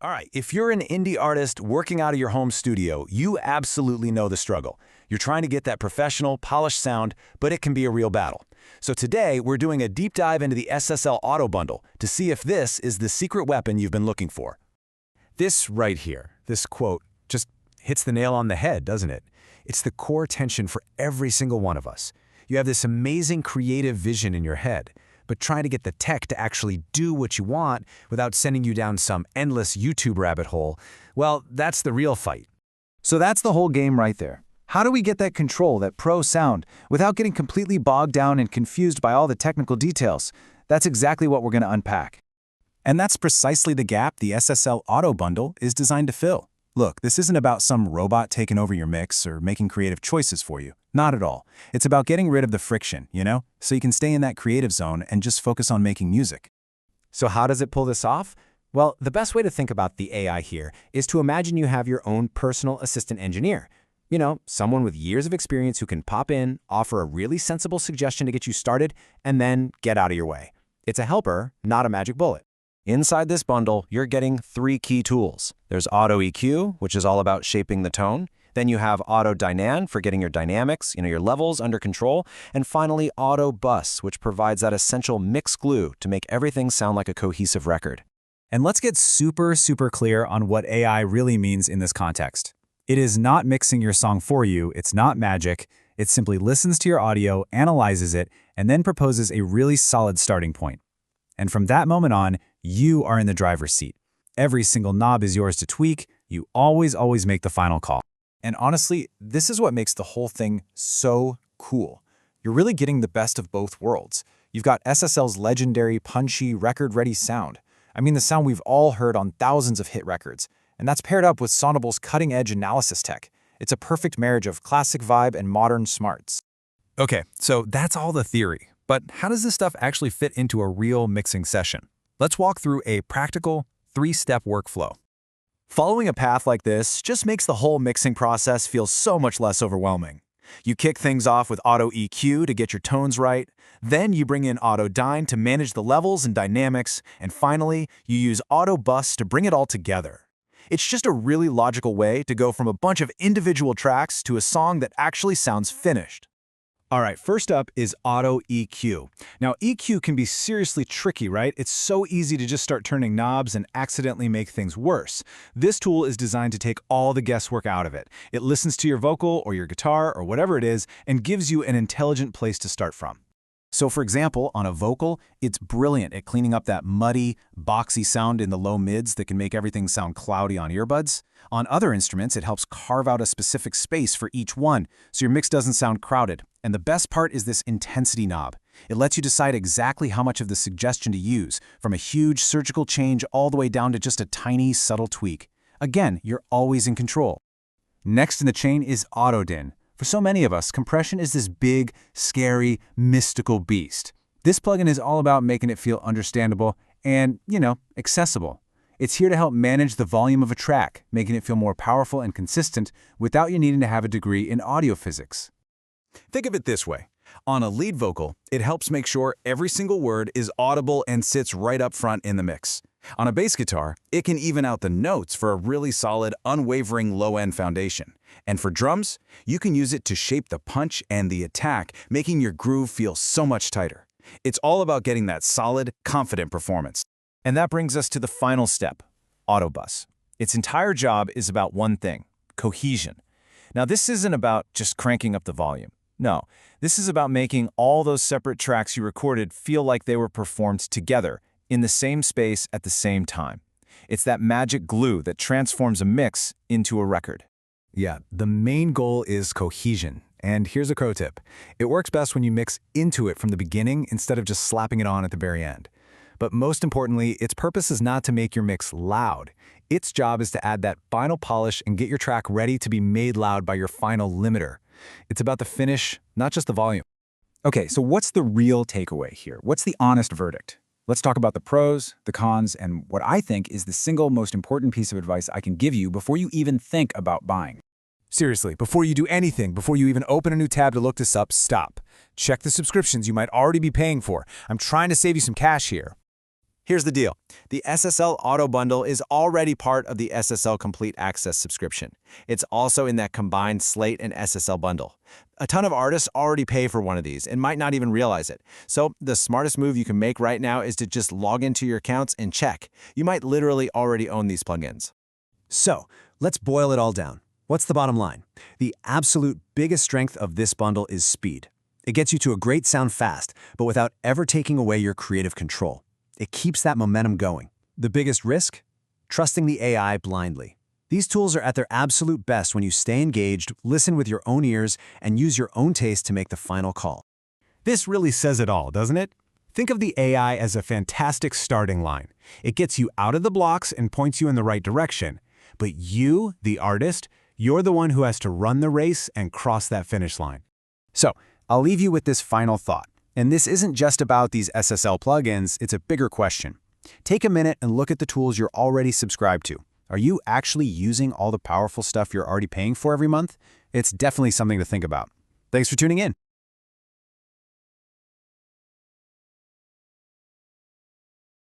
All right, if you're an indie artist working out of your home studio, you absolutely know the struggle. You're trying to get that professional, polished sound, but it can be a real battle. So today, we're doing a deep dive into the SSL Auto Bundle to see if this is the secret weapon you've been looking for. This right here, this quote, just hits the nail on the head, doesn't it? It's the core tension for every single one of us. You have this amazing creative vision in your head, but trying to get the tech to actually do what you want without sending you down some endless YouTube rabbit hole, well, that's the real fight. So that's the whole game right there. How do we get that control, that pro sound, without getting completely bogged down and confused by all the technical details? That's exactly what we're going to unpack. And that's precisely the gap the SSL Auto Bundle is designed to fill. Look, this isn't about some robot taking over your mix or making creative choices for you. Not at all. It's about getting rid of the friction, so you can stay in that creative zone and just focus on making music. So how does it pull this off? Well, the best way to think about the AI here is to imagine you have your own personal assistant engineer. Someone with years of experience who can pop in, offer a really sensible suggestion to get you started, and then get out of your way. It's a helper, not a magic bullet. Inside this bundle, you're getting 3 key tools. There's Auto EQ, which is all about shaping the tone. Then you have Auto Dynan for getting your dynamics, your levels under control. And finally, Auto Bus, which provides that essential mix glue to make everything sound like a cohesive record. And let's get super clear on what AI really means in this context. It is not mixing your song for you, it's not magic. It simply listens to your audio, analyzes it, and then proposes a really solid starting point. And from that moment on, you are in the driver's seat. Every single knob is yours to tweak. You always make the final call. And honestly, this is what makes the whole thing so cool. You're really getting the best of both worlds. You've got SSL's legendary, punchy, record-ready sound. I mean, the sound we've all heard on thousands of hit records. And that's paired up with Sonable's cutting-edge analysis tech. It's a perfect marriage of classic vibe and modern smarts. Okay, so that's all the theory. But how does this stuff actually fit into a real mixing session? Let's walk through a practical 3-step workflow. Following a path like this just makes the whole mixing process feel so much less overwhelming. You kick things off with Auto EQ to get your tones right, then you bring in Auto Dyn to manage the levels and dynamics, and finally, you use Auto Bus to bring it all together. It's just a really logical way to go from a bunch of individual tracks to a song that actually sounds finished. All right, first up is Auto EQ. Now, EQ can be seriously tricky, right? It's so easy to just start turning knobs and accidentally make things worse. This tool is designed to take all the guesswork out of it. It listens to your vocal or your guitar or whatever it is and gives you an intelligent place to start from. So for example, on a vocal, it's brilliant at cleaning up that muddy, boxy sound in the low mids that can make everything sound cloudy on earbuds. On other instruments, it helps carve out a specific space for each one, so your mix doesn't sound crowded. And the best part is this intensity knob. It lets you decide exactly how much of the suggestion to use, from a huge surgical change all the way down to just a tiny, subtle tweak. Again, you're always in control. Next in the chain is Auto Dyn. For so many of us, compression is this big, scary, mystical beast. This plugin is all about making it feel understandable and, accessible. It's here to help manage the volume of a track, making it feel more powerful and consistent without you needing to have a degree in audio physics. Think of it this way. On a lead vocal, it helps make sure every single word is audible and sits right up front in the mix. On a bass guitar, it can even out the notes for a really solid, unwavering low-end foundation. And for drums, you can use it to shape the punch and the attack, making your groove feel so much tighter. It's all about getting that solid, confident performance. And that brings us to the final step, Auto Bus. Its entire job is about one thing, cohesion. Now, this isn't about just cranking up the volume. No, this is about making all those separate tracks you recorded feel like they were performed together, in the same space at the same time. It's that magic glue that transforms a mix into a record. Yeah, the main goal is cohesion. And here's a pro tip. It works best when you mix into it from the beginning instead of just slapping it on at the very end. But most importantly, its purpose is not to make your mix loud. Its job is to add that final polish and get your track ready to be made loud by your final limiter. It's about the finish, not just the volume. Okay, so what's the real takeaway here? What's the honest verdict? Let's talk about the pros, the cons, and what I think is the single most important piece of advice I can give you before you even think about buying. Seriously, before you do anything, before you even open a new tab to look this up, stop. Check the subscriptions you might already be paying for. I'm trying to save you some cash here. Here's the deal. The SSL Auto Bundle is already part of the SSL Complete Access subscription. It's also in that combined Slate and SSL bundle. A ton of artists already pay for one of these and might not even realize it. So the smartest move you can make right now is to just log into your accounts and check. You might literally already own these plugins. So, let's boil it all down. What's the bottom line? The absolute biggest strength of this bundle is speed. It gets you to a great sound fast, but without ever taking away your creative control. It keeps that momentum going. The biggest risk? Trusting the AI blindly. These tools are at their absolute best when you stay engaged, listen with your own ears, and use your own taste to make the final call. This really says it all, doesn't it? Think of the AI as a fantastic starting line. It gets you out of the blocks and points you in the right direction. But you, the artist, you're the one who has to run the race and cross that finish line. So, I'll leave you with this final thought. And this isn't just about these SSL plugins, it's a bigger question. Take a minute and look at the tools you're already subscribed to. Are you actually using all the powerful stuff you're already paying for every month? It's definitely something to think about. Thanks for tuning in.